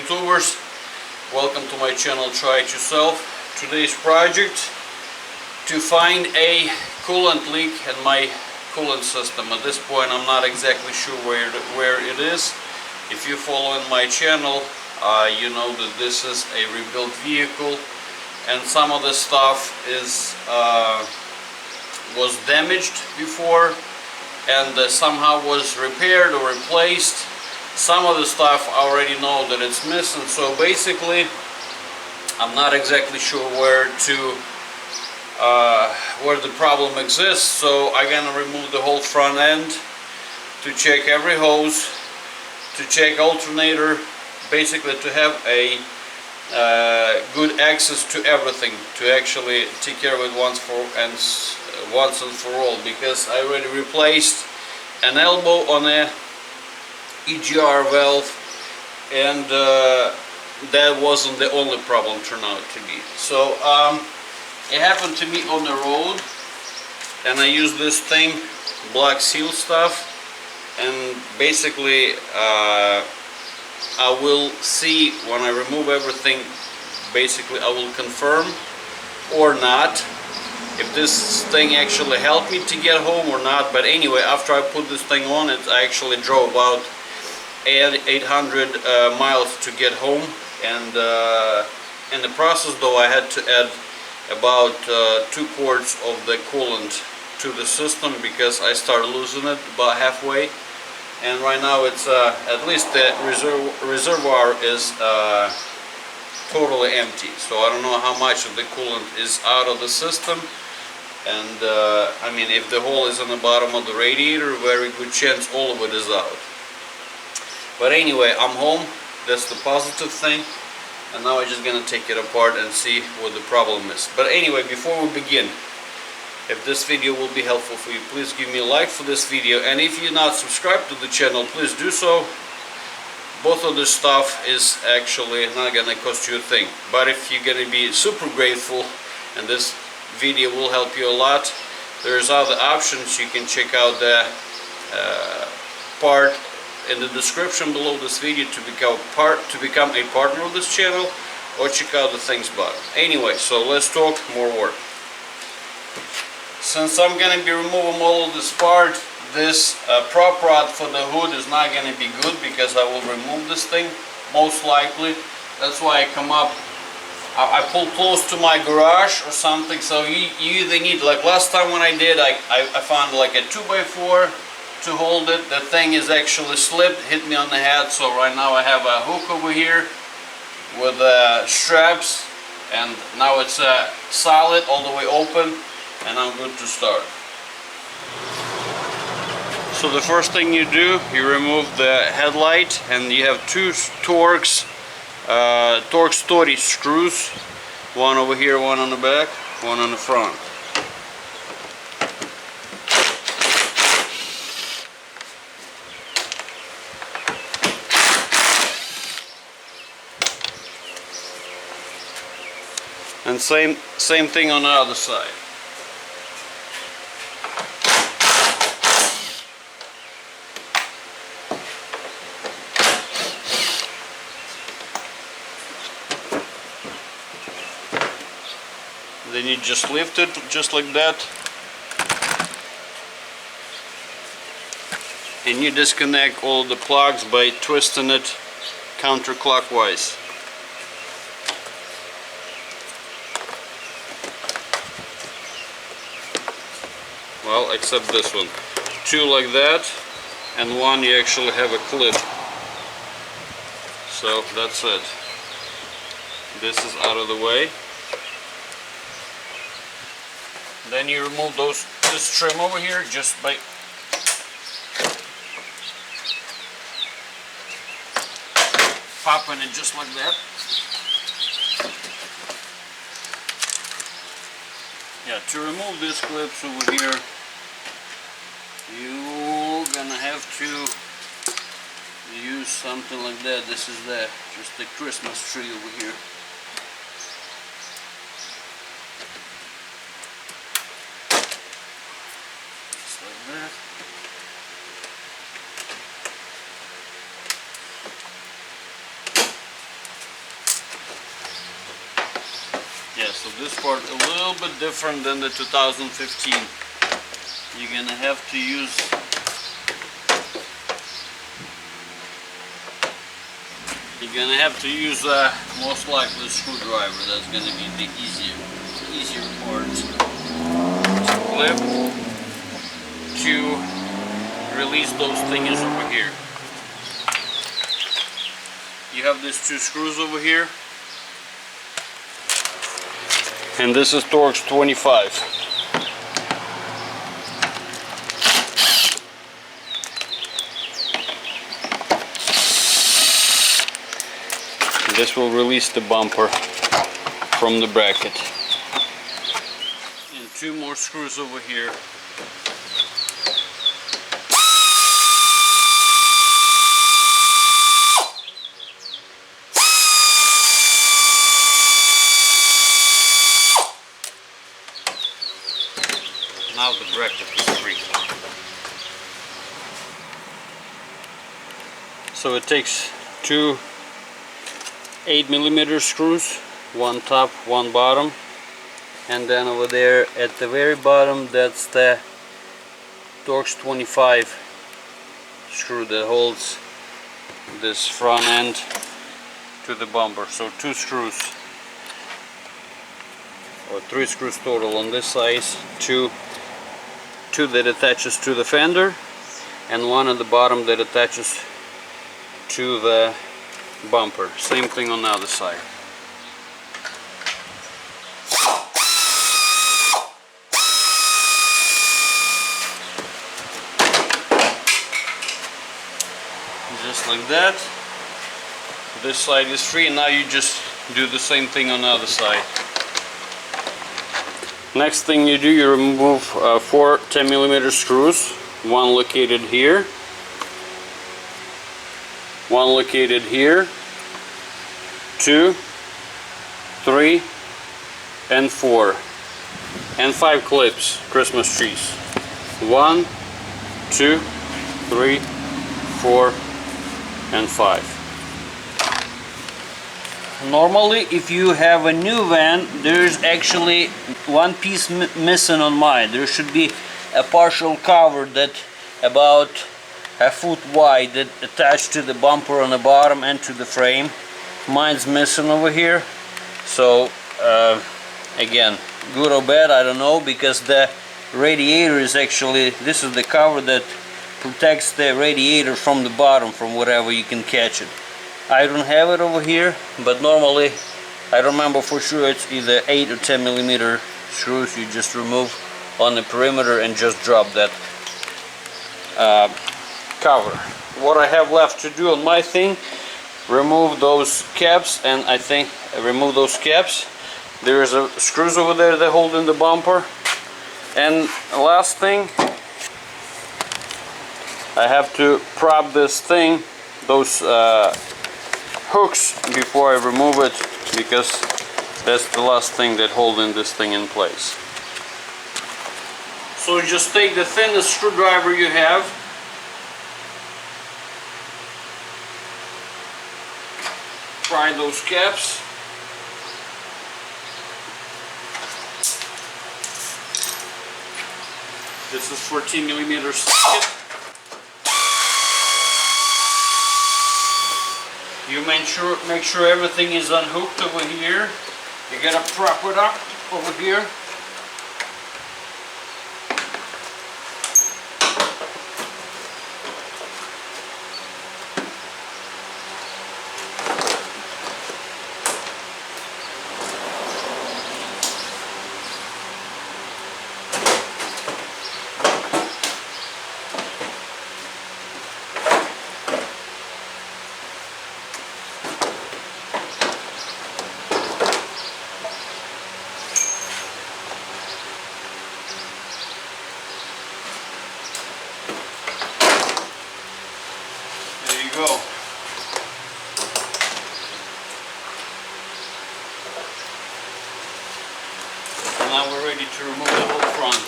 YouTubers, welcome to my channel. Try it yourself. Today's project to find a coolant leak in my coolant system. At this point I'm not exactly sure where it is. If you follow in my channel, you know that this is a rebuilt vehicle and some of the stuff is was damaged before and somehow was repaired or replaced. Some of the stuff I already know that it's missing, so basically I'm not exactly sure where the problem exists. So I'm gonna remove the whole front end to check every hose, to check alternator, basically to have a good access to everything, to actually take care of it once and for all, because I already replaced an elbow on a EGR valve, and that wasn't the only problem turned out to be. So it happened to me on the road, and I used this thing, black seal stuff, and basically I will see when I remove everything. Basically I will confirm or not if this thing actually helped me to get home or not. But anyway, after I put this thing on, I actually drove about 800 miles to get home, and in the process though I had to add about 2 quarts of the coolant to the system because I started losing it about halfway, and right now it's at least the reservoir is totally empty, so I don't know how much of the coolant is out of the system. And I mean, if the hole is on the bottom of the radiator, very good chance all of it is out. But anyway, I'm home, that's the positive thing, and now I'm just gonna take it apart and see what the problem is. But anyway, before we begin, if this video will be helpful for you, please give me a like for this video, and if you're not subscribed to the channel, please do so. Both of this stuff is actually not gonna cost you a thing, but if you're gonna be super grateful and this video will help you a lot, there's other options. You can check out the part in the description below this video to become a partner of this channel, or check out the things button. Anyway, so let's talk more work. Since I'm gonna be removing all of this part, this prop rod for the hood is not gonna be good because I will remove this thing most likely. That's why I come up, I pull close to my garage or something. So you either need, like last time when I did, I found like a 2x4 to hold it. The thing is actually slipped, hit me on the head. So right now I have a hook over here with straps, and now it's solid all the way open, and I'm good to start. So the first thing you do, you remove the headlight, and you have 2 Torx Story screws, one over here, one on the back, one on the front. And same thing on the other side. Then you just lift it just like that, and you disconnect all the plugs by twisting it counterclockwise. Well, except this one. 2 like that, and 1 you actually have a clip. So that's it. This is out of the way. Then you remove this trim over here just by popping it just like that. Yeah, to remove these clips over here, you're gonna have to use something like that. This is just the Christmas tree over here. Just like that. Yeah, so this part a little bit different than the 2015. You're gonna have to use most likely a screwdriver. That's gonna be the easier part to clip to release those thingies over here. You have these two screws over here, and this is Torx 25. This will release the bumper from the bracket. And two more screws over here. Now the bracket is free. So it takes two 8mm screws, one top, one bottom, and then over there at the very bottom, that's the Torx 25 screw that holds this front end to the bumper. So two screws, or three screws total on this size, two that attaches to the fender, and one at the bottom that attaches to the bumper. Same thing on the other side. Just like that. This side is free, and now you just do the same thing on the other side. Next thing you do, you remove four 10mm screws, one located here, one located here, 2, 3, and 4, and 5 clips, Christmas trees. 1, 2, 3, 4, and 5. Normally, if you have a new van, there's actually one piece missing on mine. There should be a partial cover that about a foot wide that attached to the bumper on the bottom and to the frame. Mine's missing over here. So again, good or bad, I don't know, because the radiator is actually, this is the cover that protects the radiator from the bottom, from whatever you can catch it. I don't have it over here, but normally I remember for sure it's either 8 or 10mm screws you just remove on the perimeter and just drop that cover. What I have left to do on my thing, remove those caps, and I think I remove those caps. There's a screws over there that hold in the bumper. And last thing, I have to prop this thing, those hooks, before I remove it, because that's the last thing that holding this thing in place. So just take the thinnest screwdriver you have, pry those caps, this is 14mm socket. You make sure everything is unhooked over here. You gotta prop it up over here. Go. And now we're ready to remove the whole front.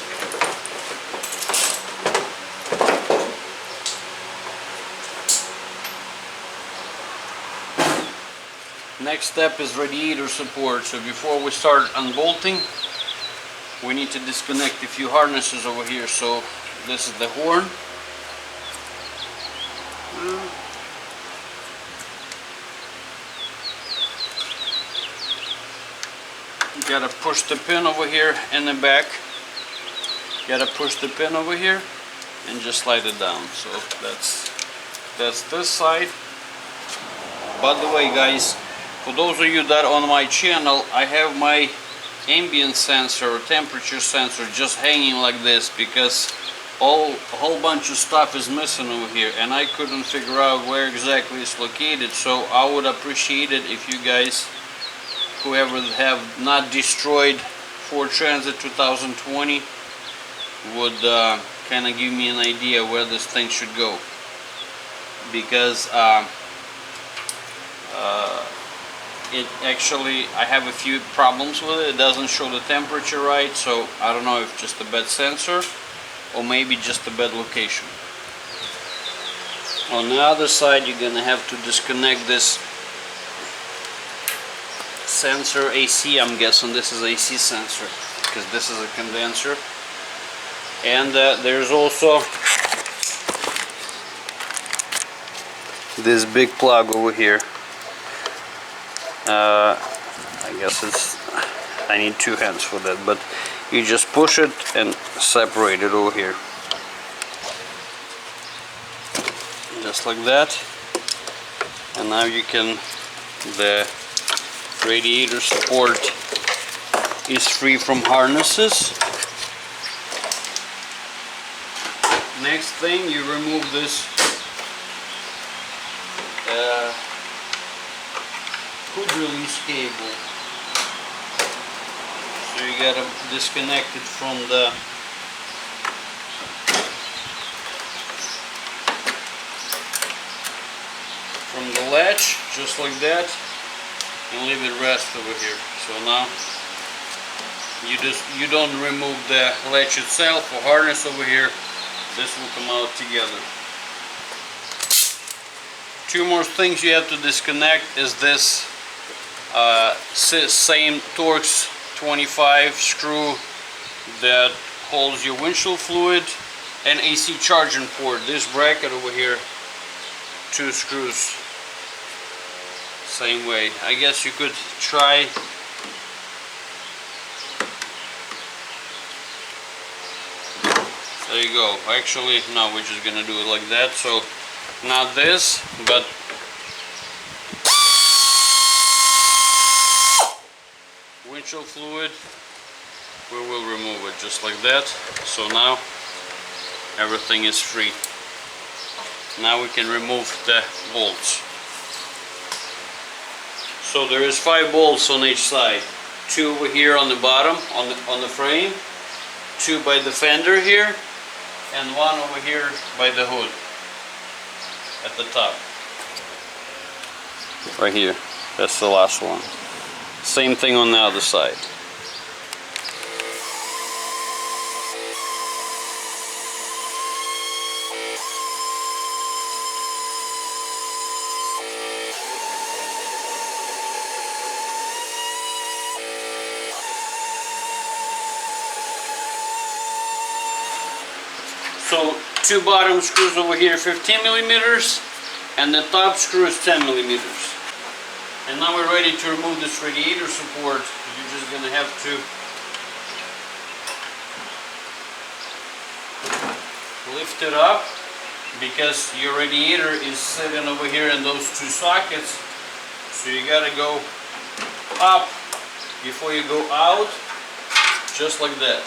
Next step is radiator support. So before we start unbolting, we need to disconnect a few harnesses over here. So this is the horn. You gotta push the pin over here in the back. Gotta push the pin over here and just slide it down. So that's this side. By the way, guys, for those of you that are on my channel, I have my ambient sensor or temperature sensor just hanging like this because a whole bunch of stuff is missing over here and I couldn't figure out where exactly it's located. So I would appreciate it if you guys, whoever have not destroyed Ford Transit 2020, would kind of give me an idea where this thing should go, because it actually, I have a few problems with it. It doesn't show the temperature right, so I don't know if just a bad sensor or maybe just a bad location. On the other side, you're gonna have to disconnect this sensor AC. I'm guessing this is AC sensor because this is a condenser. And there's also this big plug over here. I guess I need two hands for that, but you just push it and separate it over here. Just like that. And now you can, the radiator support is free from harnesses. Next thing, you remove this hood release cable. So you gotta disconnect it from the latch, just like that, and leave it rest over here. So now you don't remove the latch itself or harness over here. This will come out together. Two more things you have to disconnect is this same Torx 25 screw that holds your windshield fluid and AC charging port. This bracket over here, two screws, same way. I guess you could try there you go. Actually, no, we're just gonna do it like that. So not this, but windshield fluid, we will remove it just like that. So now everything is free. Now we can remove the bolts. So there is 5 bolts on each side. 2 over here on the bottom on the frame, 2 by the fender here, and 1 over here by the hood at the top. Right here. That's the last one. Same thing on the other side. So 2 bottom screws over here 15 millimeters and the top screw is 10 millimeters. And now we're ready to remove this radiator support. You're just going to have to lift it up because your radiator is sitting over here in those 2 sockets. So you got to go up before you go out, just like that.